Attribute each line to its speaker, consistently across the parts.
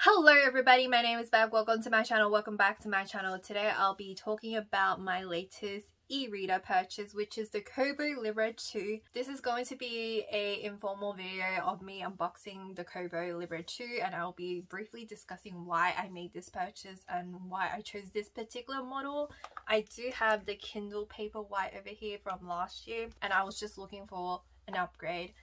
Speaker 1: Hello everybody, my name is Bev. Welcome to my channel. Welcome back to my channel. Today I'll be talking about my latest e-reader purchase, which is the Kobo Libra 2. This is going to be an informal video of me unboxing the Kobo Libra 2, and I'll be briefly discussing why I made this purchase and why I chose this particular model. I do have the Kindle Paperwhite over here from last year, and I was just looking for an upgrade.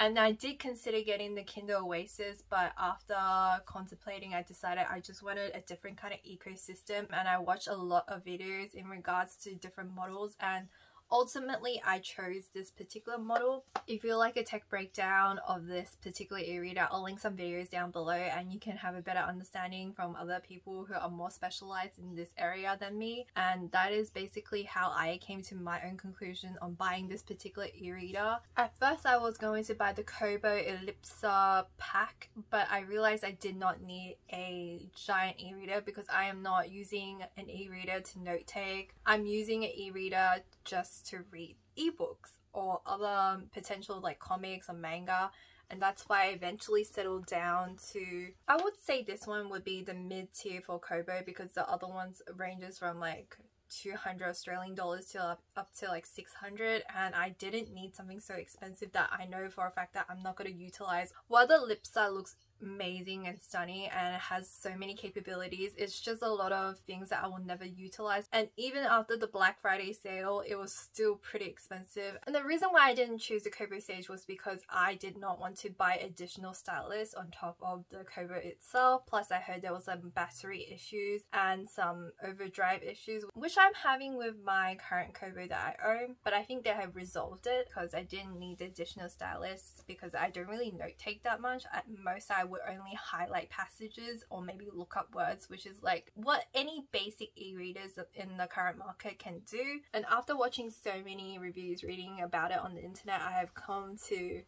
Speaker 1: And I did consider getting the Kindle Oasis, but after contemplating, I decided I just wanted a different kind of ecosystem, and I watched a lot of videos in regards to different models, and ultimately I chose this particular model. If you like a tech breakdown of this particular e-reader, I'll link some videos down below and you can have a better understanding from other people who are more specialized in this area than me. And that is basically how I came to my own conclusion on buying this particular e-reader. At first I was going to buy the Kobo Ellipsa pack, but I realized I did not need a giant e-reader because I am not using an e-reader to note take. I'm using an e-reader just to read ebooks or other potential like comics or manga, and that's why I eventually settled down to, I would say this one would be the mid tier for Kobo, because the other ones ranges from like 200 Australian dollars to up to like 600, and I didn't need something so expensive that I know for a fact that I'm not going to utilize. While the Ellipsa looks amazing and stunning and it has so many capabilities, it's just a lot of things that I will never utilize. And even after the Black Friday sale, it was still pretty expensive. And the reason why I didn't choose the Kobo Sage was because I did not want to buy additional stylus on top of the Kobo itself. Plus I heard there was some battery issues and some overdrive issues, which I'm having with my current Kobo that I own, but I think they have resolved it because I didn't need the additional stylus because I don't really note take that much. At most I would only highlight passages or maybe look up words, which is like what any basic e-readers in the current market can do. And after watching so many reviews, reading about it on the internet, I have come to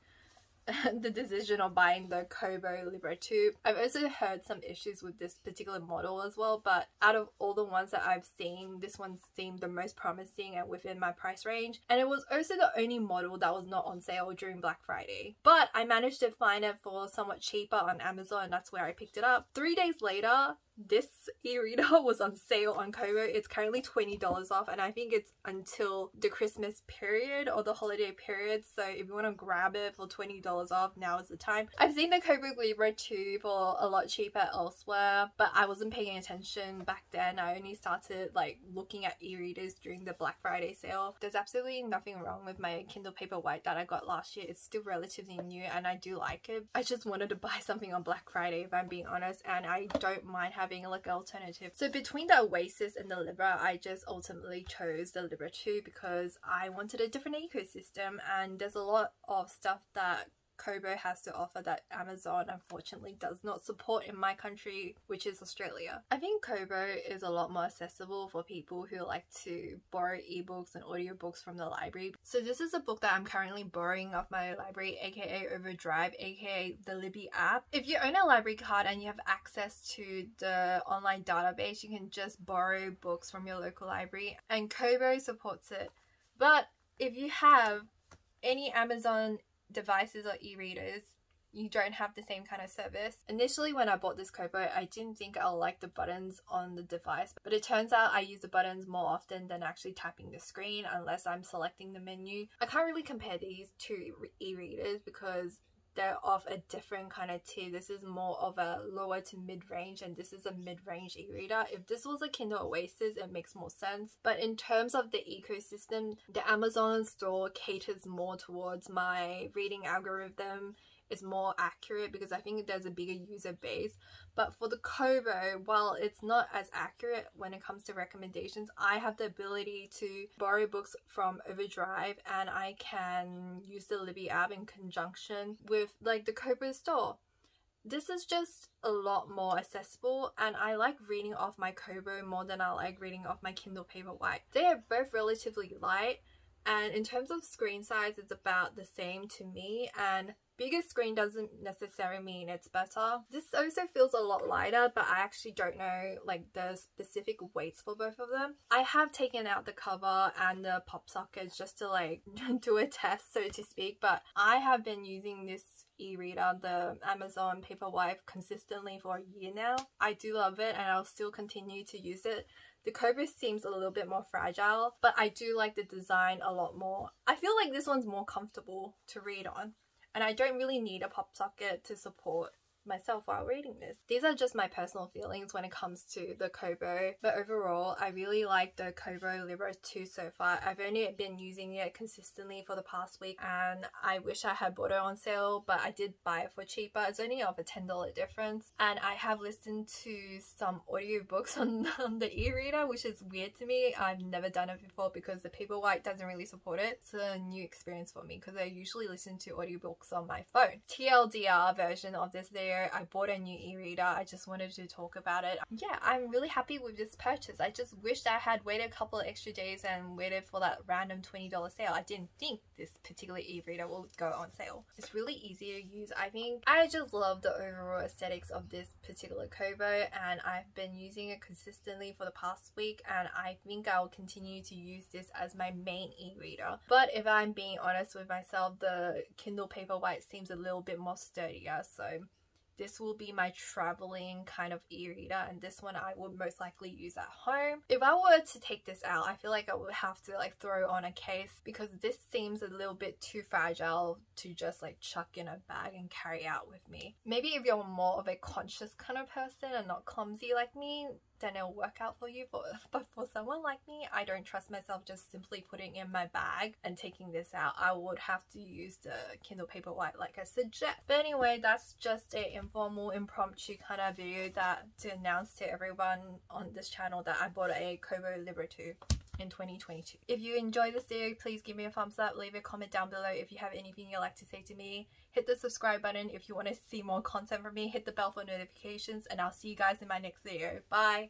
Speaker 1: the decision of buying the Kobo Libra 2. I've also heard some issues with this particular model as well, but out of all the ones that I've seen, this one seemed the most promising and within my price range. And it was also the only model that was not on sale during Black Friday. But I managed to find it for somewhat cheaper on Amazon, and that's where I picked it up. 3 days later, this e-reader was on sale on Kobo. It's currently $20 off, and I think it's until the Christmas period or the holiday period, so if you want to grab it for $20 off, now is the time. I've seen the Kobo Libra 2 for a lot cheaper elsewhere, but I wasn't paying attention back then. I only started like looking at e-readers during the Black Friday sale. There's absolutely nothing wrong with my Kindle Paperwhite that I got last year. It's still relatively new and I do like it. I just wanted to buy something on Black Friday, if I'm being honest, and I don't mind having like an alternative. So between the Oasis and the Libra, I just ultimately chose the Libra 2 because I wanted a different ecosystem, and there's a lot of stuff that Kobo has to offer that Amazon unfortunately does not support in my country, which is Australia. I think Kobo is a lot more accessible for people who like to borrow ebooks and audiobooks from the library. So this is a book that I'm currently borrowing off my library, aka Overdrive, aka the Libby app. If you own a library card and you have access to the online database, you can just borrow books from your local library, and Kobo supports it. But if you have any Amazon devices or e-readers, you don't have the same kind of service. Initially when I bought this Kobo, I didn't think I'll like the buttons on the device, but it turns out I use the buttons more often than actually tapping the screen unless I'm selecting the menu. I can't really compare these two e-readers because they're of a different kind of tier. This is more of a lower to mid-range, and this is a mid-range e-reader. If this was a Kindle Oasis, it makes more sense. But in terms of the ecosystem, the Amazon store caters more towards my reading algorithm. Is more accurate because I think there's a bigger user base. But for the Kobo, while it's not as accurate when it comes to recommendations, I have the ability to borrow books from Overdrive, and I can use the Libby app in conjunction with like the Kobo store. This is just a lot more accessible, and I like reading off my Kobo more than I like reading off my Kindle Paperwhite. They are both relatively light, and in terms of screen size, it's about the same to me. And bigger screen doesn't necessarily mean it's better. This also feels a lot lighter, but I actually don't know like the specific weights for both of them. I have taken out the cover and the pop sockets just to like do a test, so to speak, but I have been using this e-reader, the Amazon Paperwhite, consistently for a year now. I do love it and I'll still continue to use it. The Kobo seems a little bit more fragile, but I do like the design a lot more. I feel like this one's more comfortable to read on, and I don't really need a pop socket to support myself while reading this. These are just my personal feelings when it comes to the Kobo, but overall I really like the Kobo Libra 2 so far. I've only been using it consistently for the past week and I wish I had bought it on sale, but I did buy it for cheaper. It's only of a $10 difference, and I have listened to some audiobooks on the e-reader, which is weird to me. I've never done it before because the Paperwhite doesn't really support it. It's a new experience for me because I usually listen to audiobooks on my phone. TLDR version of this video, I bought a new e-reader. I just wanted to talk about it. Yeah, I'm really happy with this purchase. I just wished I had waited a couple of extra days and waited for that random $20 sale. I didn't think this particular e-reader will go on sale. It's really easy to use, I think. I just love the overall aesthetics of this particular Kobo, and I've been using it consistently for the past week, and I think I'll continue to use this as my main e-reader. But if I'm being honest with myself, the Kindle Paperwhite seems a little bit more sturdier, so this will be my traveling kind of e-reader, and this one I would most likely use at home. If I were to take this out, I feel like I would have to like throw on a case because this seems a little bit too fragile to just like chuck in a bag and carry out with me. Maybe if you're more of a conscious kind of person and not clumsy like me, then it'll work out for you, but for someone like me, I don't trust myself just simply putting in my bag and taking this out. I would have to use the Kindle Paperwhite like I suggest. But anyway, that's just an informal, impromptu kind of video to announce to everyone on this channel that I bought a Kobo Libra 2 in 2022. If you enjoyed this video, please give me a thumbs up, leave a comment down below if you have anything you'd like to say to me. Hit the subscribe button if you want to see more content from me. Hit the bell for notifications, and I'll see you guys in my next video. Bye!